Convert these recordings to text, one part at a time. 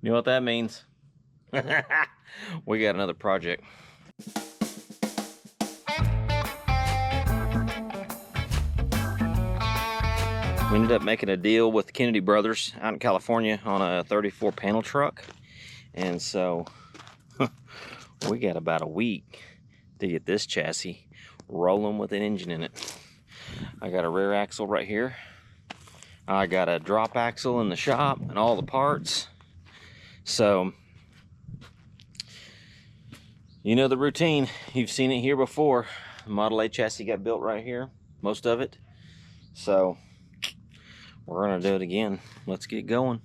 You know what that means? We got another project. We ended up making a deal with the Kennedy brothers out in California on a 34 panel truck. And so we got about a week to get this chassis rolling with an engine in it. I got a rear axle right here. I got a drop axle in the shop and all the parts. So, you know the routine. You've seen it here before. The Model A chassis got built right here, most of it. So, we're gonna do it again. Let's get going.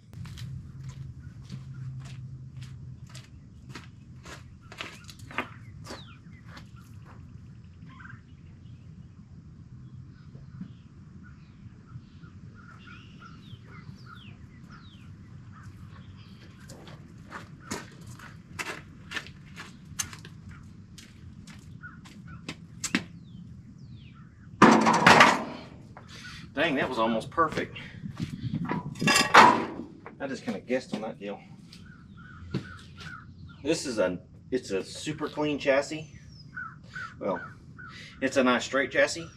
Dang, that was almost perfect. I just kind of guessed on that deal. This is it's a super clean chassis. Well, it's a nice straight chassis.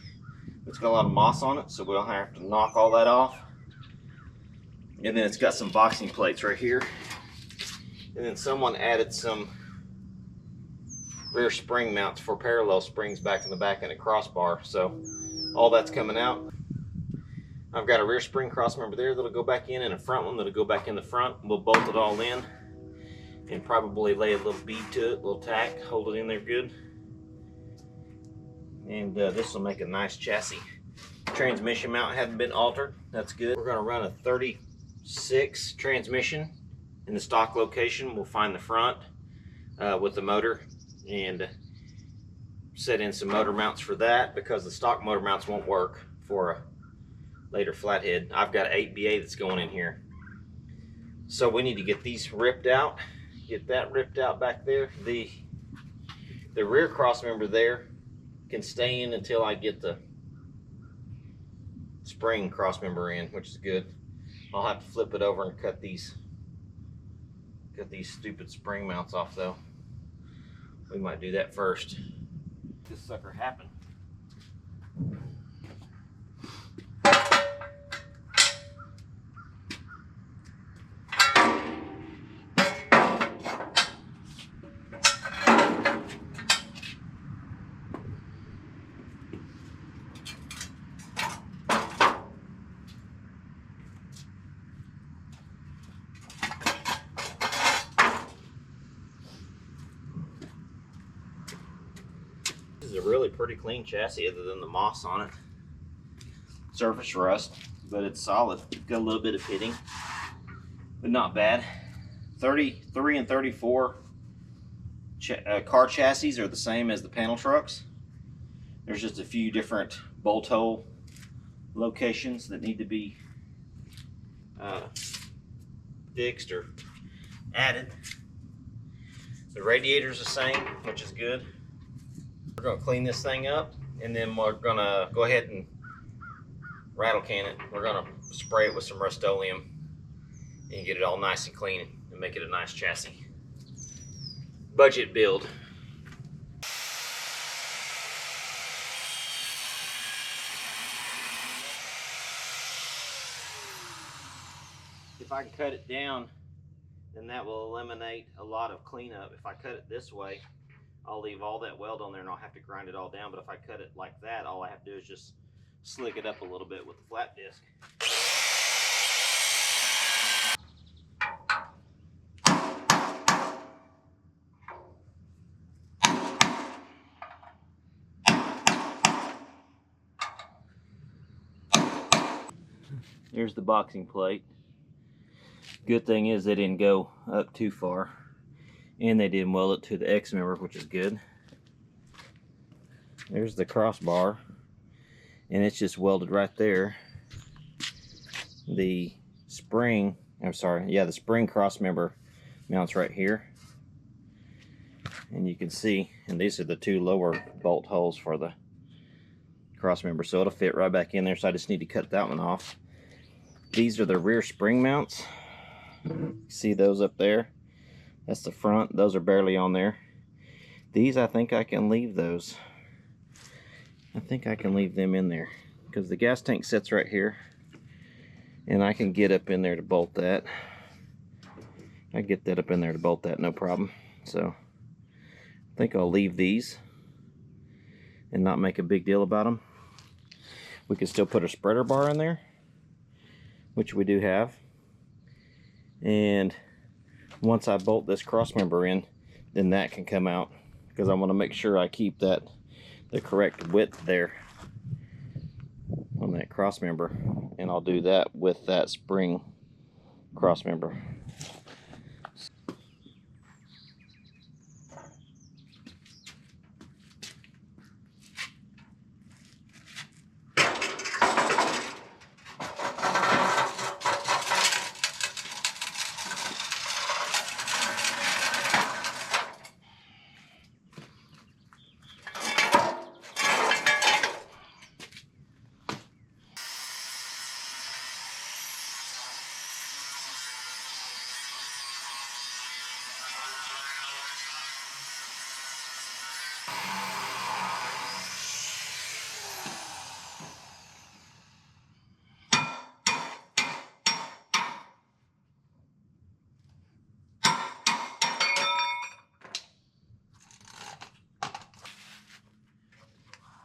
It's got a lot of moss on it, so we'll have to knock all that off. And then it's got some boxing plates right here. And then someone added some rear spring mounts for parallel springs back in the back and a crossbar. So all that's coming out. I've got a rear spring cross member there that'll go back in and a front one that'll go back in the front. We'll bolt it all in and probably lay a little bead to it, a little tack, hold it in there good. And this will make a nice chassis. Transmission mount hadn't been altered. That's good. We're going to run a 36 transmission in the stock location. We'll find the front with the motor and set in some motor mounts for that, because the stock motor mounts won't work for a later flathead. I've got 8BA that's going in here. So we need to get these ripped out. Get that ripped out back there. The rear cross member there can stay in until I get the spring cross member in, which is good. I'll have to flip it over and cut these stupid spring mounts off though. We might do that first. This sucker happened. This is a really pretty clean chassis other than the moss on it. Surface rust, but it's solid. Got a little bit of pitting, but not bad. 33 and 34 car chassis are the same as the panel trucks. There's just a few different bolt hole locations that need to be fixed or added. The radiator's the same, which is good. We're going to clean this thing up, and then we're going to go ahead and rattle can it. We're going to spray it with some Rust-Oleum and get it all nice and clean and make it a nice chassis. Budget build. If I can cut it down, then that will eliminate a lot of cleanup. If I cut it this way, I'll leave all that weld on there and I'll have to grind it all down. But if I cut it like that, all I have to do is just slick it up a little bit with the flat disc. There's the boxing plate. Good thing is they didn't go up too far, and they didn't weld it to the X member, which is good. There's the crossbar, and it's just welded right there. The spring, the spring cross member mounts right here, and you can see, and these are the two lower bolt holes for the cross member, so it'll fit right back in there. So I just need to cut that one off. These are the rear spring mounts. See those up there? That's the front. Those are barely on there. These, I think I can leave those. I think I can leave them in there because the gas tank sits right here, and I can get up in there to bolt that. I get that up in there to bolt that, no problem. So I think I'll leave these and not make a big deal about them. We can still put a spreader bar in there, which we do have. And once I bolt this cross member in, then that can come out, because I want to make sure I keep that the correct width there on that cross member, and I'll do that with that spring cross member.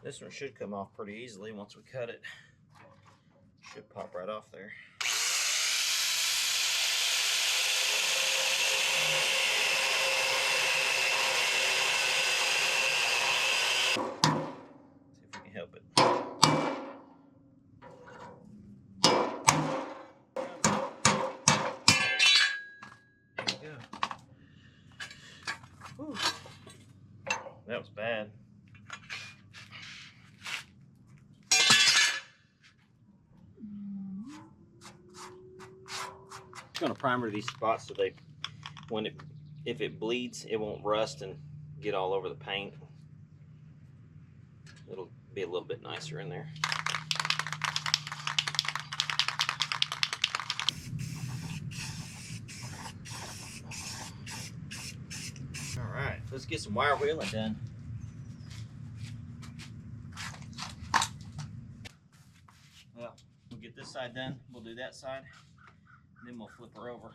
This one should come off pretty easily once we cut it. Should pop right off there. See if we can help it. There we go. Whew. That was bad. Going to primer these spots so they, if it bleeds, it won't rust and get all over the paint. It'll be a little bit nicer in there. All right, let's get some wire wheeling done. Well, we'll get this side done. We'll do that side. Then we'll flip her over.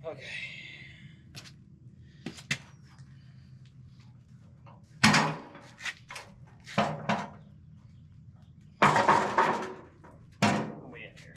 Okay. Where we at here?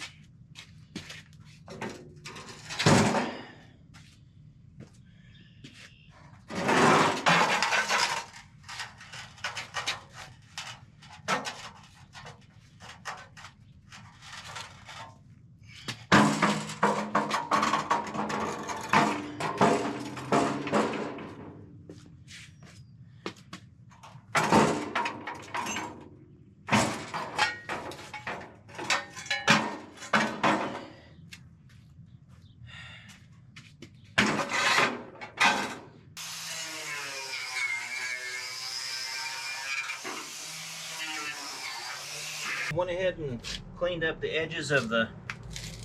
Went ahead and cleaned up the edges of the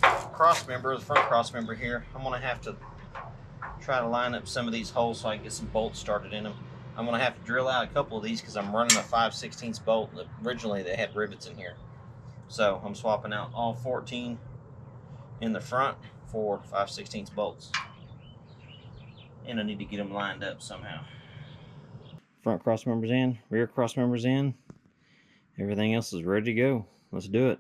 cross member, the front cross member here. I'm gonna have to try to line up some of these holes so I can get some bolts started in them. I'm gonna have to drill out a couple of these because I'm running a 5/16 bolt. Originally they had rivets in here, so I'm swapping out all 14 in the front for 5/16 bolts, and I need to get them lined up somehow. Front cross members in, rear cross members in. Everything else is ready to go. let's do it.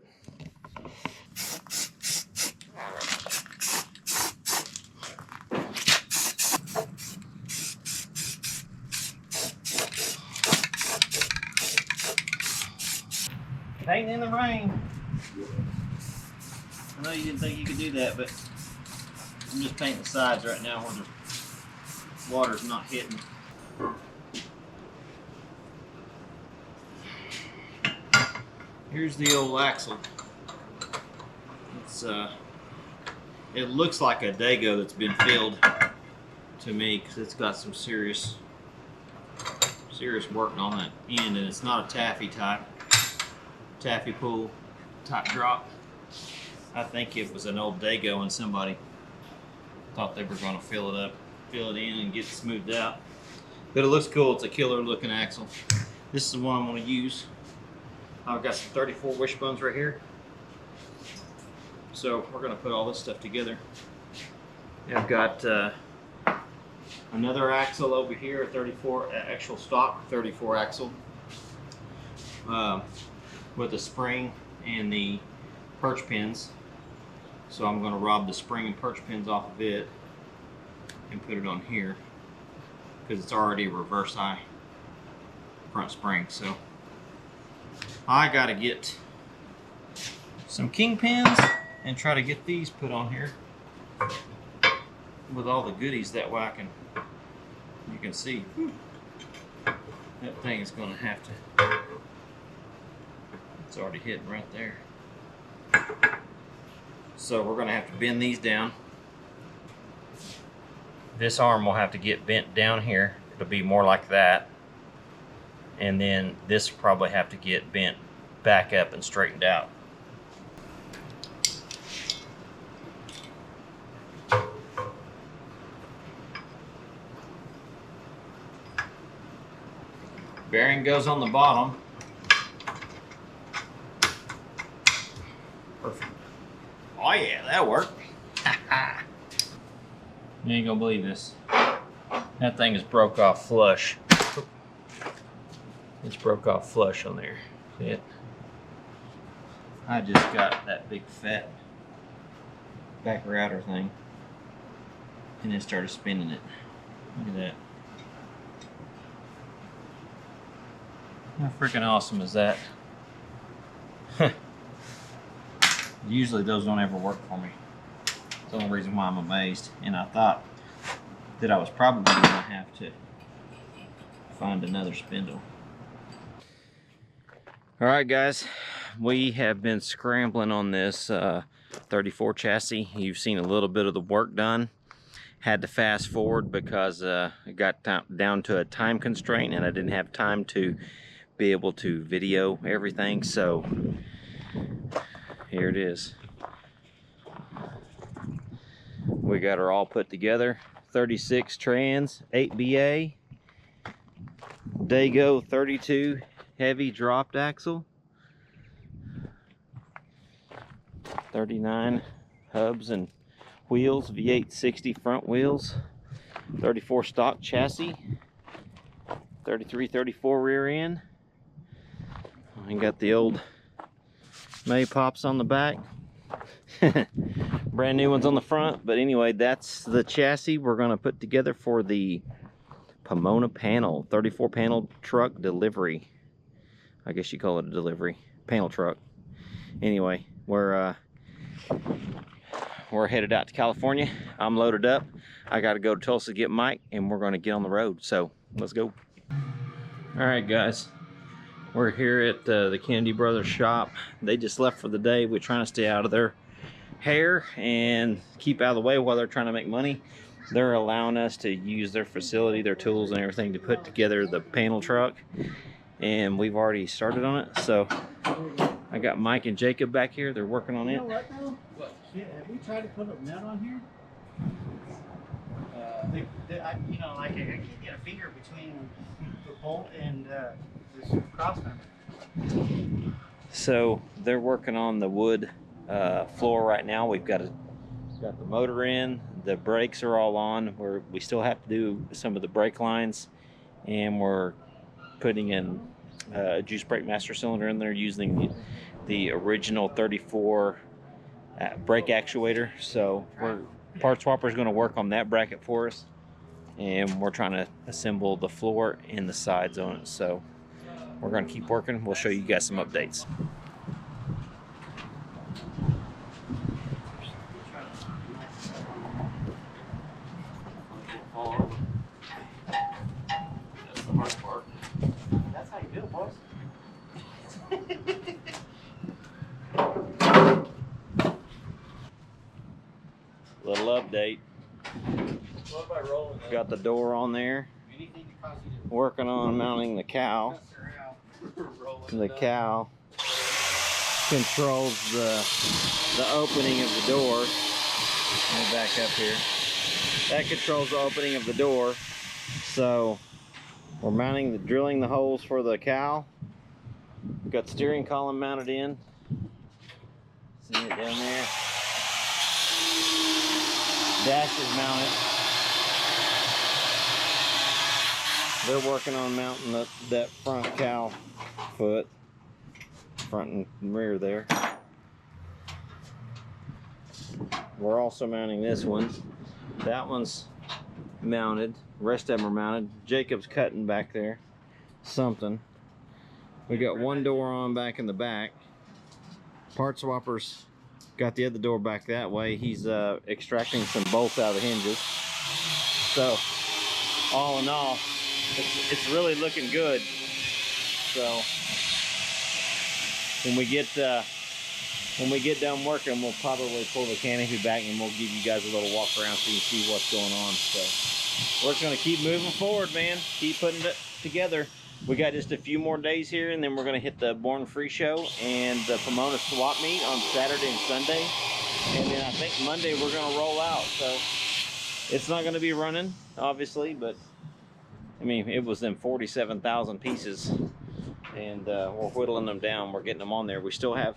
Painting in the rain. I know you didn't think you could do that, but I'm just painting the sides right now where the water's not hitting. Here's the old axle. It's it looks like a Dago that's been filled to me, because it's got some serious work on that end, and it's not a taffy pull type drop. I think it was an old Dago and somebody thought they were going to fill it in and get it smoothed out. But it looks cool. It's a killer looking axle. This is the one I'm going to use. I've got some 34 wishbones right here. So we're going to put all this stuff together. I've got another axle over here, a 34 actual stock 34 axle with a spring and the perch pins. So I'm going to rob the spring and perch pins off of it and put it on here, because it's already a reverse eye front spring. So I got to get some king pins and try to get these put on here with all the goodies. That way you can see that thing is going to have to, it's already hitting right there. So we're going to have to bend these down. This arm will have to get bent down here. It'll be more like that. And then this will probably have to get bent back up and straightened out. Bearing goes on the bottom. Perfect. Oh yeah, that worked. You ain't gonna believe this. That thing is broke off flush. It's broke off flush on there. See it? I just got that big fat back router thing and then started spinning it. Look at that. How freaking awesome is that? Usually those don't ever work for me. It's the only reason why I'm amazed. And I thought that I was probably going to have to find another spindle. Alright guys, we have been scrambling on this 34 chassis. You've seen a little bit of the work done. Had to fast forward because it got down to a time constraint and I didn't have time to be able to video everything. So here it is. We got her all put together. 36 trans, 8 BA, Dago 32 heavy dropped axle, 39 hubs and wheels, V8 60 front wheels, 34 stock chassis, 33 34 rear end. I got the old May pops on the back. Brand new ones on the front. But anyway, that's the chassis we're going to put together for the Pomona Panel 34 panel truck delivery. I guess you call it a delivery panel truck. Anyway, we're headed out to California. I'm loaded up. I got to go to Tulsa to get Mike, and we're going to get on the road. So let's go. All right, guys. We're here at the Kennedy Brothers shop. They just left for the day. We're trying to stay out of their hair and keep out of the way while they're trying to make money. They're allowing us to use their facility, their tools and everything to put together the panel truck. And we've already started on it. So I got Mike and Jacob back here. They're working on it. You know what though? What? Have we tried to put a net on here? You know, like I can't get a finger between the bolt and this cross member. So they're working on the wood floor right now. We've got the motor in, the brakes are all on. We still have to do some of the brake lines, and we're putting in juice brake master cylinder in there using the original 34 brake actuator. So part swapper is going to work on that bracket for us, and we're trying to assemble the floor and the sides on it. So we're going to keep working. We'll show you guys some updates. That's the hard part. That's how you do it, boys. Little update. What by rolling? Got the door on there. Anything to cause you Working on mounting the cow. to The cow controls the opening of the door. Let me back up here. That controls the opening of the door. So we're drilling the holes for the cow. We've got steering column mounted in. See it down there. Dash is mounted. They're working on mounting that front cow foot, front and rear there. We're also mounting this one. That one's mounted. The rest of them are mounted. Jacob's cutting back there something. We got one door on back in the back. Part swapper's got the other door back that way. He's extracting some bolts out of the hinges. So all in all, it's really looking good. So when we get done working, we'll probably pull the canopy back and we'll give you guys a little walk around so you can see what's going on. So we're just gonna keep moving forward, man. Keep putting it together. We got just a few more days here, and then we're gonna hit the Born Free show and the Pomona swap meet on Saturday and Sunday. And then I think Monday we're gonna roll out. So it's not gonna be running, obviously, but I mean, it was them 47,000 pieces, and we're whittling them down. We're getting them on there. We still have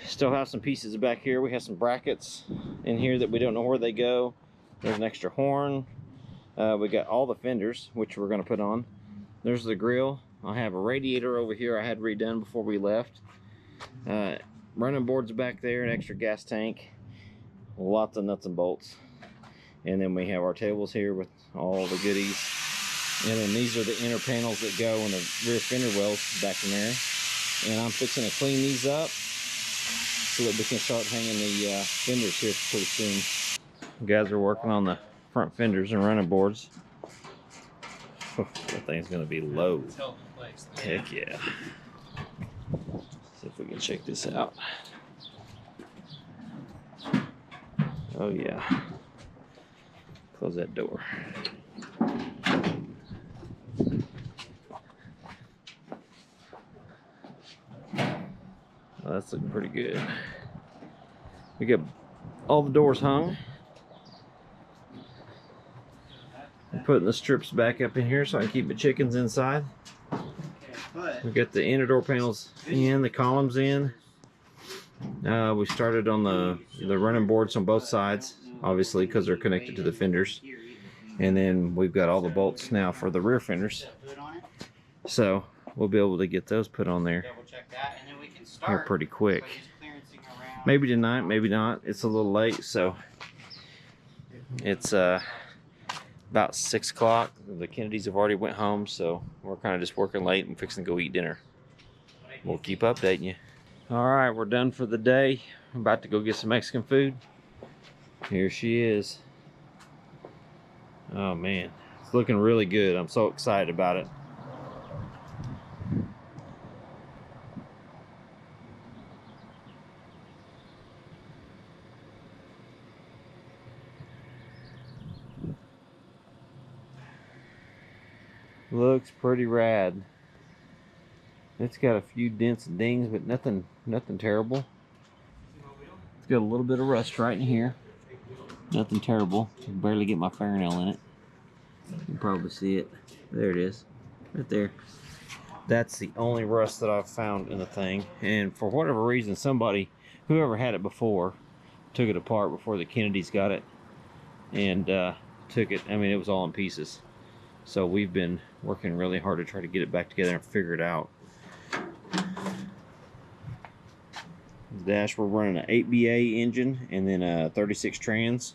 some pieces back here. We have some brackets in here that we don't know where they go. There's an extra horn. We got all the fenders, which we're going to put on. There's the grill. I have a radiator over here I had redone before we left. Running boards back there, an extra gas tank, lots of nuts and bolts. And then we have our tables here with all the goodies. And then these are the inner panels that go in the rear fender wells back in there. And I'm fixing to clean these up so that we can start hanging the fenders here pretty soon. You guys are working on the front fenders and running boards. That thing's gonna be low. Heck yeah. See if we can check this out. Oh yeah. Close that door. Oh, that's looking pretty good. We got all the doors hung. I'm putting the strips back up in here so I can keep the chickens inside. We got the inner door panels in, the columns in. We started on the running boards on both sides, obviously, because they're connected to the fenders. And then we've got all the bolts now for the rear fenders. So we'll be able to get those put on there here pretty quick. Maybe tonight, maybe not. It's a little late, so it's about 6 o'clock. The Kennedys have already went home, so we're kind of just working late and fixing to go eat dinner. We'll keep updating you. All right, we're done for the day. I'm about to go get some Mexican food. Here she is. Oh man, it's looking really good. I'm so excited about it. Looks pretty rad. It's got a few dents and dings, but nothing terrible. It's got a little bit of rust right in here. Nothing terrible. I can barely get my fingernail in it. You can probably see it. There it is. Right there. That's the only rust that I've found in the thing. And for whatever reason, whoever had it before, took it apart before the Kennedys got it. And took it, I mean, it was all in pieces. So we've been working really hard to try to get it back together and figure it out. Dash, we're running an 8BA engine and then a 36 trans,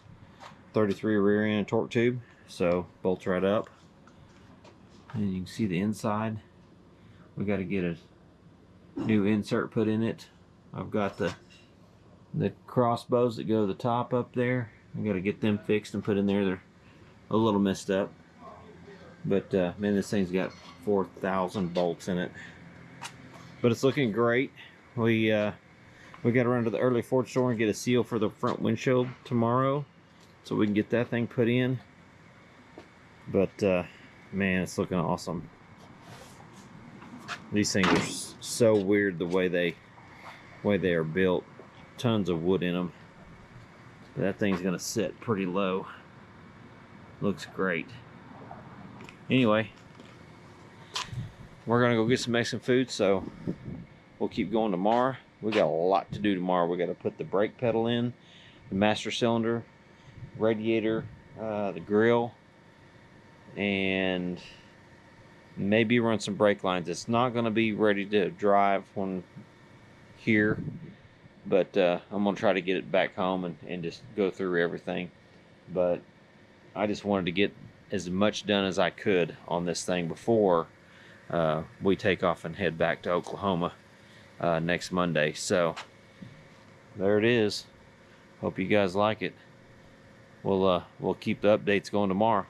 33 rear end torque tube, so bolts right up. And you can see the inside. We got to get a new insert put in it. I've got the crossbows that go to the top up there. I got to get them fixed and put in there. They're a little messed up, but man, this thing's got 4,000 bolts in it. But it's looking great. We got to run to the early Ford store and get a seal for the front windshield tomorrow, so we can get that thing put in. But man, it's looking awesome. These things are so weird the way they are built. Tons of wood in them. But that thing's gonna sit pretty low. Looks great. Anyway, we're gonna go get some Mexican food, so we'll keep going tomorrow. We got a lot to do tomorrow. We got to put the brake pedal in, the master cylinder, radiator, the grill, and maybe run some brake lines. It's not going to be ready to drive when here, but I'm going to try to get it back home and just go through everything. But I just wanted to get as much done as I could on this thing before we take off and head back to Oklahoma next Monday. So there it is. Hope you guys like it. We'll keep the updates going tomorrow.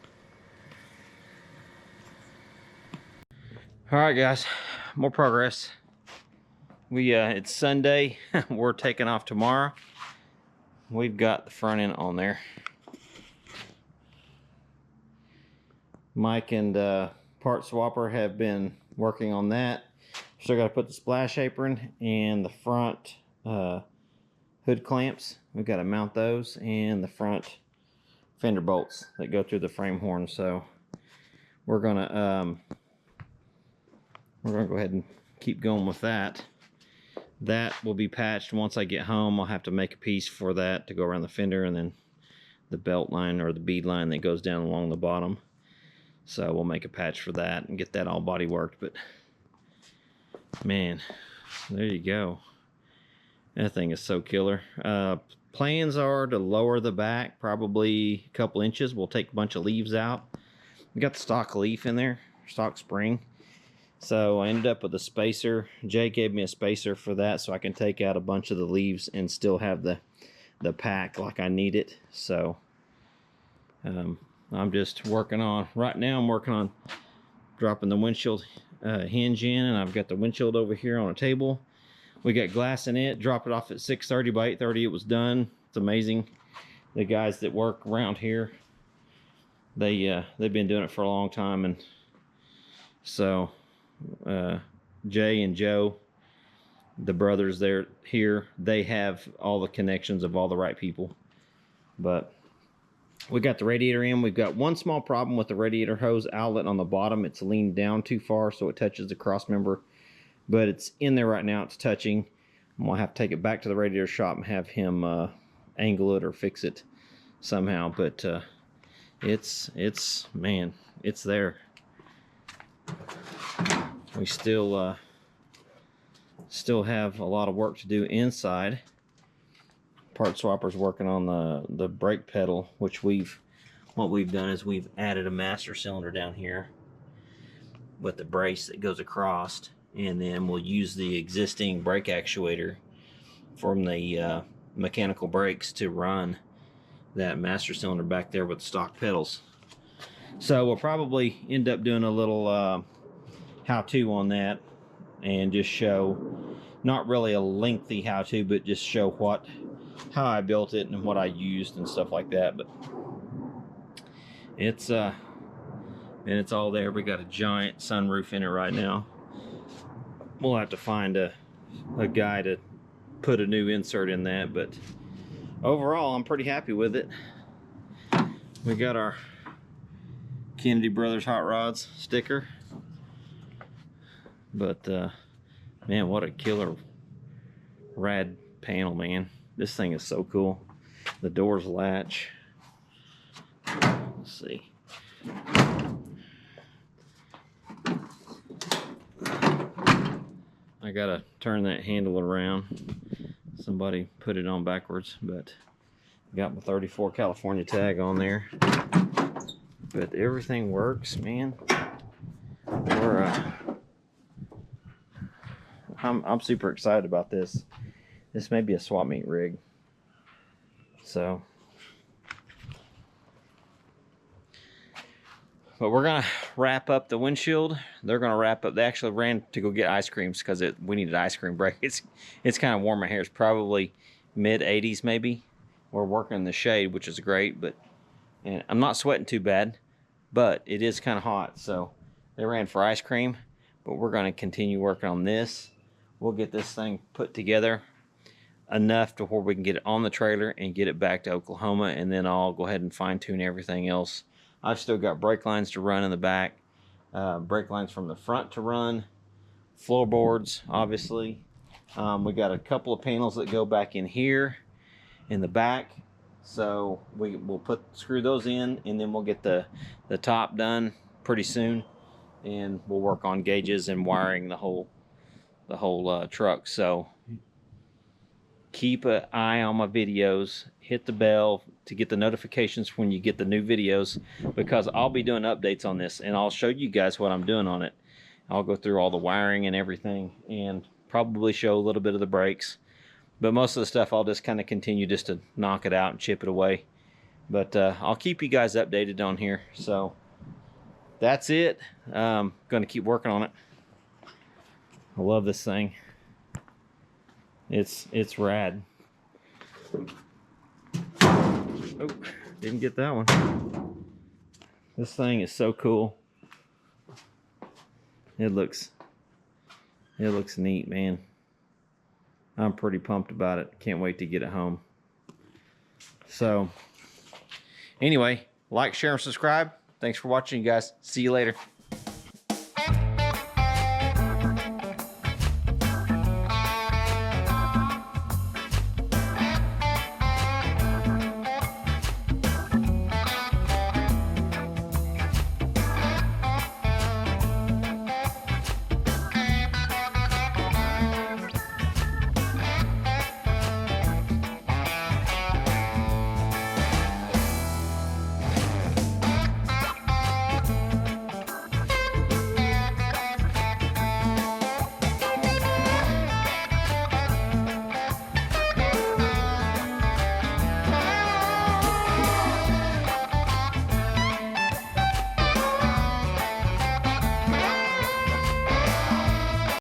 All right, guys, more progress. It's Sunday. We're taking off tomorrow. We've got the front end on there. Mike and Part Swapper have been working on that. Still got to put the splash apron and the front hood clamps. We've got to mount those, and the front fender bolts that go through the frame horn. So we're gonna go ahead and keep going with that. That will be patched once I get home. I'll have to make a piece for that to go around the fender, and then the belt line or the bead line that goes down along the bottom. So we'll make a patch for that and get that all body worked. But man, there you go. That thing is so killer. Plans are to lower the back probably a couple inches. We'll take a bunch of leaves out. We got the stock leaf in there, stock spring. So I ended up with a spacer. Jay gave me a spacer for that, so I can take out a bunch of the leaves and still have the pack like I need it. So I'm just working on, right now I'm working on dropping the windshield hinge in, and I've got the windshield over here on a table. We got glass in it, drop it off at 6:30. By 8:30 it was done. It's amazing. The guys that work around here, they've been doing it for a long time, and so Jay and Joe, the brothers there here, they have all the connections of all the right people. But we got the radiator in. We've got one small problem with the radiator hose outlet on the bottom. It's leaned down too far, so it touches the cross member. But it's in there right now. It's touching. I'm gonna have to take it back to the radiator shop and have him angle it or fix it somehow. But it's man, it's there. We still have a lot of work to do inside. Part Swapper's working on the brake pedal, which what we've done is we've added a master cylinder down here with the brace that goes across, and then we'll use the existing brake actuator from the mechanical brakes to run that master cylinder back there with the stock pedals. So we'll probably end up doing a little how-to on that, and just show, not really a lengthy how-to, but just show how I built it and what I used and stuff like that. But it's all there. We got a giant sunroof in it right now. We'll have to find a guy to put a new insert in that, but overall I'm pretty happy with it. We got our Kennedy Brothers Hot Rods sticker, but man, what a killer rad panel, man. This thing is so cool. The doors latch. Let's see. I gotta turn that handle around. Somebody put it on backwards, but got my 34 California tag on there. But everything works, man. I'm super excited about this. This may be a swap meet rig. So, but we're gonna wrap up the windshield. They're gonna wrap up. They actually ran to go get ice creams because we needed ice cream break. It's kind of warm out here. It's probably mid 80s maybe. We're working in the shade, which is great, but and I'm not sweating too bad, but it is kind of hot. So they ran for ice cream, but we're gonna continue working on this. We'll get this thing put together enough to where we can get it on the trailer and get it back to Oklahoma, and then I'll go ahead and fine tune everything else. I've still got brake lines to run in the back, brake lines from the front to run, floorboards obviously. We got a couple of panels that go back in here in the back, so we'll screw those in, and then we'll get the top done pretty soon, and we'll work on gauges and wiring the whole truck. So keep an eye on my videos, hit the bell to get the notifications when you get the new videos, because I'll be doing updates on this, and I'll show you guys what I'm doing on it. I'll go through all the wiring and everything, and probably show a little bit of the brakes, but most of the stuff I'll just kind of continue just to knock it out and chip it away. But I'll keep you guys updated on here. So that's it. Gonna keep working on it. I love this thing. It's rad. Oh, didn't get that one. This thing is so cool. It looks neat, man. I'm pretty pumped about it. Can't wait to get it home. So anyway, like, share, and subscribe. Thanks for watching, you guys. See you later.